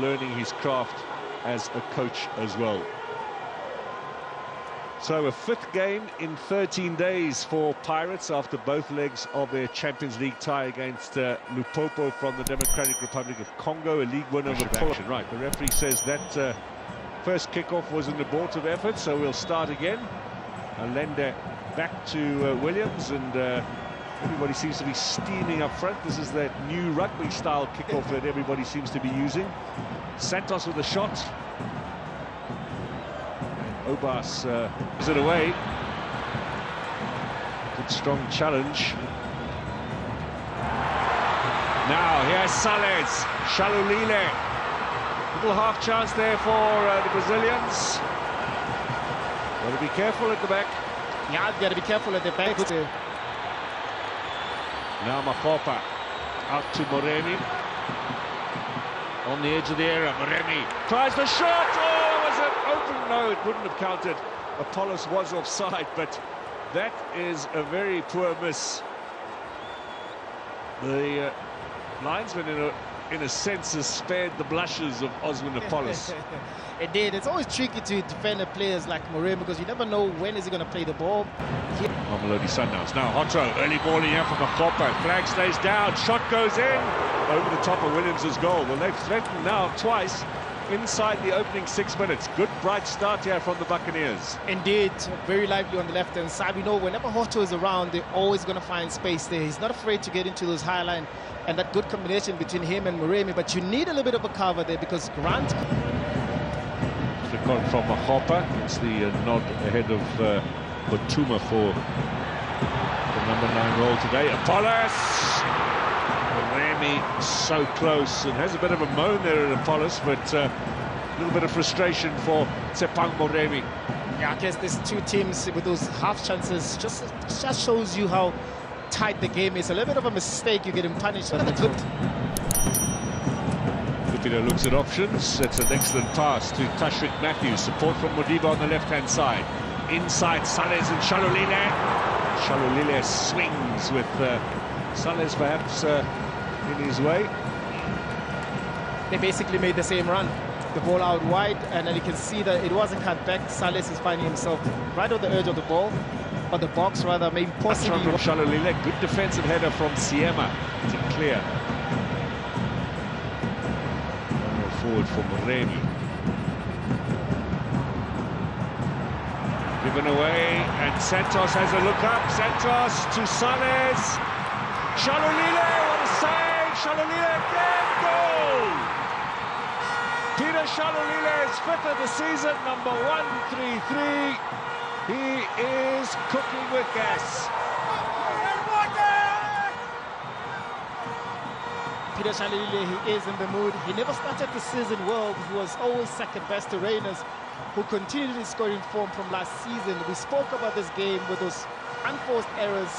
learning his craft as a coach as well. So a fifth game in 13 days for Pirates after both legs of their Champions League tie against Lupopo from the Democratic Republic of Congo, a league winner of action. Right, the referee says that first kickoff was an abortive effort, so we'll start again. Allende back to Williams, and everybody seems to be steaming up front. This is that new rugby-style kickoff that everybody seems to be using. Santos with a shot. Obas is it away. Good strong challenge. Now here's Salles, Shalulile. Little half chance there for the Brazilians. Got to be careful at the back. Yeah, got to be careful at the back. Now Mafopa out to Moremi. On the edge of the area, Moremi tries the shot. Oh, was it open? No, it wouldn't have counted. Apollos was offside, but that is a very poor miss. The linesman, in a sense, has spared the blushes of Osman Apollos. It did. It's always tricky to defend players like Moremi because you never know when is he going to play the ball. MAMELODI Sundowns. Now Hotto, early ball in here from Mafopa. Flag stays down, shot goes in. Over the top of Williams' goal. Well, they've threatened now twice inside the opening 6 minutes. Good, bright start here from the Buccaneers. Indeed, very lively on the left-hand side. We know whenever Hotto is around, they're always going to find space there. He's not afraid to get into those high line, and that good combination between him and Moremi. But you need a little bit of a cover there because Grant... Flick on from Mafopa. It's the nod ahead of Batuma for the number 9 role today. Apollos! Moremi so close, and has a bit of a moan there at Apollos, but a little bit of frustration for Tsepang Moremi. Yeah, I guess these two teams with those half chances just shows you how tight the game is. A little bit of a mistake, you get him punished. Lupino looks at options. It's an excellent pass to Tashrik Matthews. Support from Modiba on the left-hand side. Inside, Salles and Shalulile. Shalulile swings with Salles perhaps in his way. They basically made the same run. The ball out wide, and then you can see that it wasn't cut back. Salles is finding himself right on the edge of the ball, or the box rather, maybe possibly. From Shalulile, good defensive header from Siema to clear. Forward for Moremi. Given away, and Santos has a look up. Santos to Salles. Shalulile, what a save! Shalulile again, goal! Peter Shalulile is fifth of the season, number 133. He is cooking with gas. Peter Shalulile, he is in the mood. He never started the season well. He was always second best to Reyners, who continued his scoring form from last season. We spoke about this game with those unforced errors,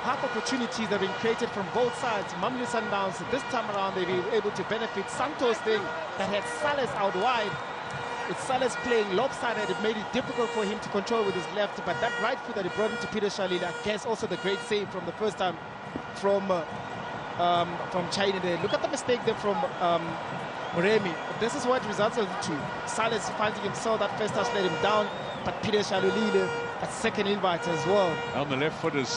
half opportunities that have been created from both sides. MAMELODI Sundowns, this time around, they were able to benefit. Santos thing that had Salles out wide. With Salles playing lopsided, it made it difficult for him to control with his left, but that right foot that he brought into Peter Shalulile, I guess also the great save from the first time from China there. Look at the mistake there from Moremi. This is what resulted to Salles finding himself. That first touch let him down, but Peter Shalulile, a second invite as well. On the left foot is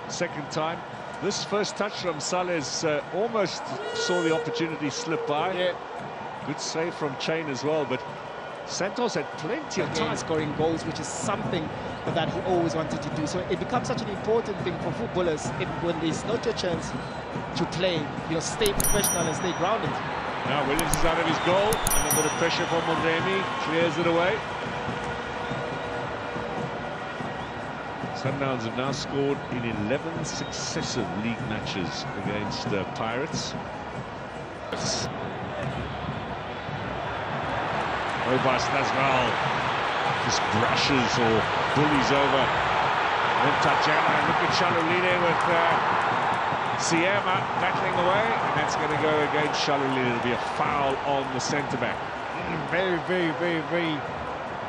second time. This first touch from Salles almost saw the opportunity slip by. Yeah. Good save from Chain as well, but Santos had plenty of time scoring goals, which is something that he always wanted to do. So it becomes such an important thing for footballers when there's not your chance to play, stay professional and stay grounded. Now Williams is out of his goal, and a bit of pressure from Moremi, clears it away. Sundowns have now scored in 11 successive league matches against Pirates. Obas does well, just brushes or bullies over Montagella. Look at Shalulile with Siema battling away, and that's going to go against Shalulile. It'll be a foul on the centre-back. Very, very, very, very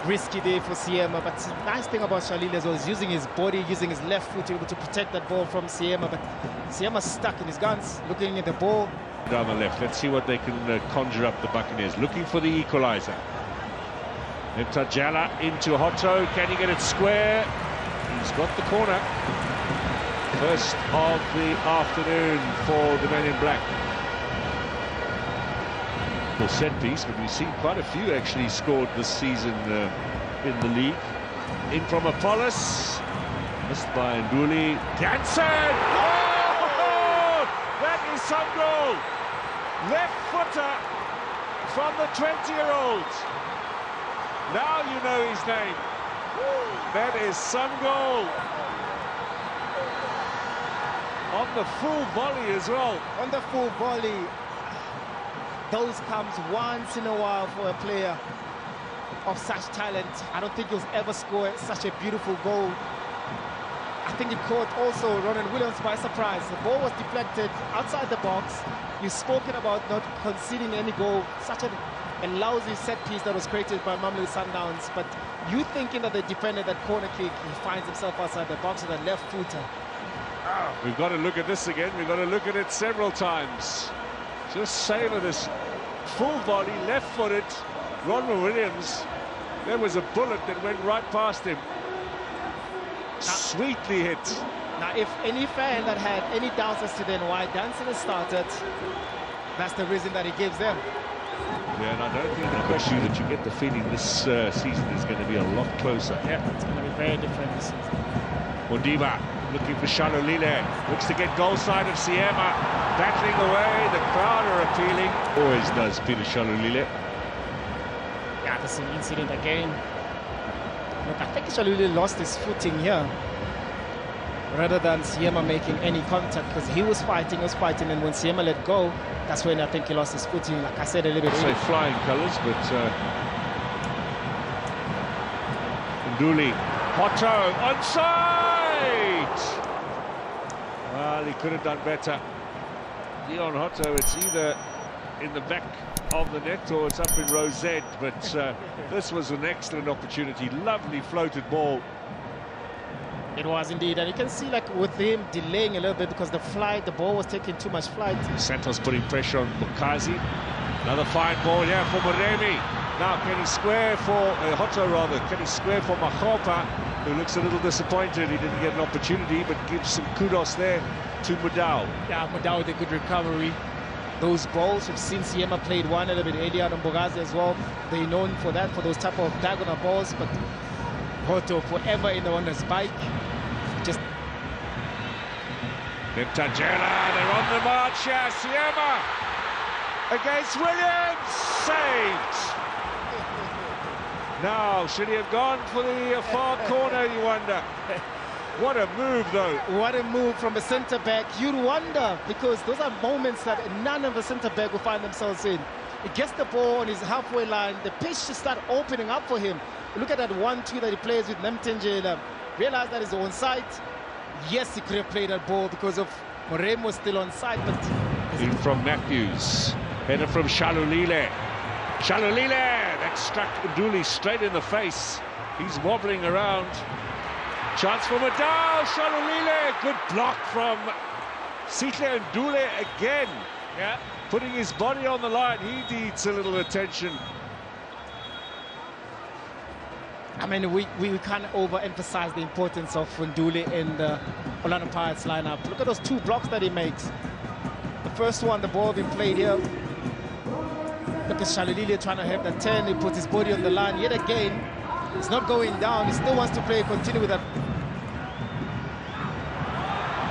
risky day for Siema, but the nice thing about Shalulile as well is using his body, using his left foot to be able to protect that ball from Siema, but Siema's stuck in his guns, looking at the ball, Down the left. Let's see what they can conjure up, the Buccaneers. Looking for the equaliser. Mtajala into Hotto. Can he get it square? He's got the corner. First of the afternoon for the men in black. The set piece, but we've seen quite a few actually scored this season in the league. In from Apollos. Missed by Nduli. DANSIN! Oh! That is some goal! Left footer from the 20-year-old. Now you know his name. That is some goal. On the full volley as well. On the full volley. Those comes once in a while for a player of such talent. I don't think he'll ever score such a beautiful goal. I think it caught also Ronald Williams by surprise. The ball was deflected outside the box. You've spoken about not conceding any goal. Such a lousy set piece that was created by Mamelodi Sundowns. But you thinking that the defender, that corner kick, he finds himself outside the box with a left footer. We've got to look at this again. We've got to look at it several times. Just savor this full volley, left-footed. Ronald Williams, there was a bullet that went right past him. Sweetly hit. Now, if any fan that had any doubts as to then why DANSIN has started, that's the reason that he gives them. Yeah, and I don't think the question that you get the feeling this season is going to be a lot closer. Yeah, it's going to be very different this season. Modiba looking for SHALULILE. Looks to get goal side of Siema. Battling away. The crowd are appealing. Always does Peter SHALULILE. Yeah, this is an incident again. Look, I think SHALULILE lost his footing here, rather than Siema making any contact, because he was fighting, and when Siema let go, that's when I think he lost his footing. Like I said a little bit. Say flying colours, but Nduli, Hotto, onside! Well, he could have done better. Leon Hotto, it's either in the back of the net or it's up in row Z, but this was an excellent opportunity. Lovely floated ball. It was indeed, and you can see, like, with him delaying a little bit because the ball was taking too much flight. Santos putting pressure on Bukazi. Another fine ball here for Moremi. Now can he square for Hotto, rather? Can he square for Mahopa, who looks a little disappointed? He didn't get an opportunity, but gives some kudos there to Mudau. Yeah, Mudau with a good recovery. Those balls, we've seen Siema played one a little bit earlier on Bukazi as well. They're known for that, for those type of diagonal balls, but Hotto forever in the owner's bike. Just Mtajala, they're on the march here. Siema against Williams, saved. Now, should he have gone for the far corner, you wonder? What a move, though. What a move from a centre-back. You'd wonder, because those are moments that none of the centre-back will find themselves in. He gets the ball on his halfway line. The pitch should start opening up for him. Look at that 1-2 that he plays with Mtajala. Realize that he's onside. Yes, he could have played that ball because of Morem was still onside, but... In from Matthews. Header from SHALULILE. SHALULILE! That struck Nduli straight in the face. He's wobbling around. Chance for Mudau. SHALULILE. Good block from Sihle Nduli again. Yeah. Putting his body on the line. He needs a little attention. I mean, we can't overemphasize the importance of Nduli in the Orlando Pirates lineup. Look at those two blocks that he makes. The first one, the ball being played here. Look at SHALULILE trying to have that turn. He puts his body on the line yet again. It's not going down. He still wants to continue with that.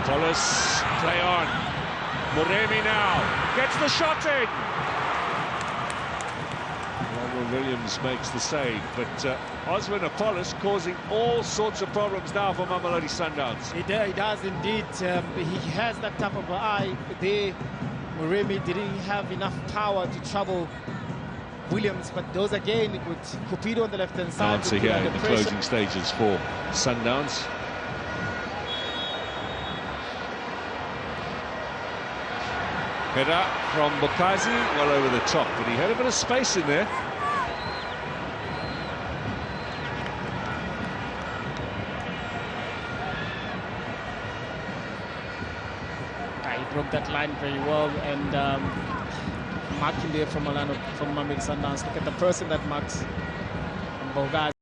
Apollos, play on. Moremi now gets the shot in. Williams makes the save, but Osman Apollos causing all sorts of problems now for Mamelodi Sundowns. He does indeed. He has that type of eye there. Moremi didn't have enough power to trouble Williams, but those again with Cupido on the left-hand side. Answer here in the closing stages for Sundowns. Header from Bukazi, well over the top, but he had a bit of space in there. He broke that line very well, and marking there from Mamelodi Sundowns. Look at the person that marks Bogazi.